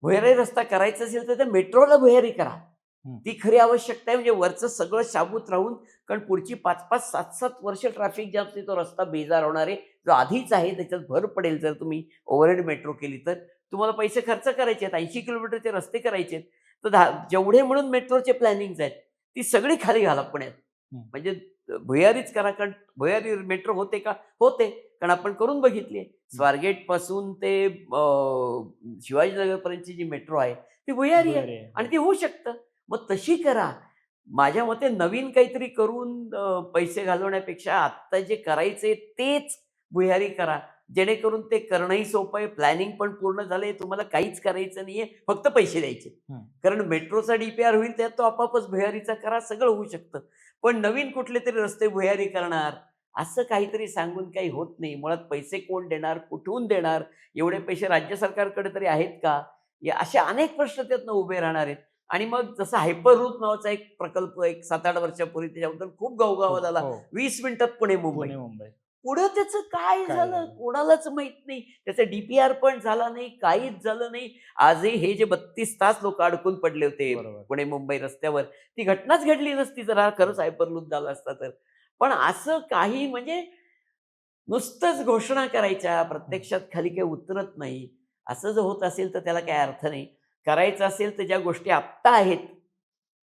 भुयारी रस्ता करायचा असेल तर त्या मेट्रोला भुयारी करा. हं. ती खरी आवश्यकता आहे. म्हणजे वरचं सगळं शाबूत राहून, कारण पुढची 5-5, 7-7 वर्ष ट्रॅफिक जामची तो रस्ता बेजार होणार आहे. जो आधीच आहे त्याच्यात भर पडेल जर तुम्ही ओव्हरहेड मेट्रो केली तर. तुम्हाला पैसे खर्च करायचे आहेत. 80 किलोमीटरचे रस्ते करायचे आहेत. तर जेवढे म्हणून मेट्रोचे प्लॅनिंग्ज आहेत, ती सगळी खाली घाला पुण्यात. हं. म्हणजे भुयारीच करा. कारण भुयारी मेट्रो होते का? होते. कारण आपण करून बघितली आहे. स्वारगेटपासून ते शिवाजीनगरपर्यंतची जी मेट्रो आहे, ती भुयारी आहे भुयारी आहे. आणि हो. ती होऊ शकतं. मग तशी करा. माझ्या मते नवीन काहीतरी करून पैसे घालवण्यापेक्षा आत्ता जे करायचंय तेच भुयारी करा. जेणेकरून ते करणंही सोपं आहे. प्लॅनिंग पण पूर्ण झालंय. तुम्हाला काहीच करायचं नाहीये. फक्त पैसे द्यायचे. हं. कारण मेट्रोचा डी-पी-आर होईल त्यात तो आपोआपच भुयारीचा करा, सगळं होऊ शकतं. पण नवीन कुठलेतरी रस्ते भुयारी करणार, असं काहीतरी सांगून काही होत नाही. मुळात पैसे कोण देणार? कुठून देणार? एवढे पैसे राज्य सरकारकडे तरी आहेत का? या असे अनेक प्रश्न त्यातनं उभे राहणार आहेत. आणि मग जसं हायपरलूप नावाचा एक प्रकल्प एक 7-8 वर्षापूर्वी त्याच्याबद्दल खूप गवगावा खूप. झाला. हो. 20 मिनिटात पुणे-मुंबई. पुणे-मुंबई. पुढं त्याचं काय काय झालं? झालं? कोणालाच माहीत नाही. त्याचा डी-पी-आर पण झाला नाही, काहीच झालं नाही. आजही हे जे 32 तास लोकं अडकून पडले होते बरोबर. पुणे-मुंबई रस्त्यावर, ती घटनाच घडली नसती जर हा खरंच हायपरलूप झाला असता तर. पण असं काही म्हणजे नुसतंच घोषणा करायच्या, हं. प्रत्यक्षात खाली काही उतरत नाही. असं जर होत असेल तर त्याला काही अर्थ नाही. करायचं असेल तर ज्या गोष्टी आत्ता आहेत,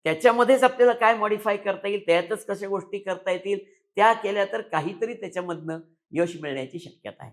त्याच्यामध्येच आपल्याला काय मॉडिफाय करता येईल, त्यातच कशा गोष्टी करता येतील, त्या केल्या तर काहीतरी त्याच्यामधनं यश मिळण्याची शक्यता आहे.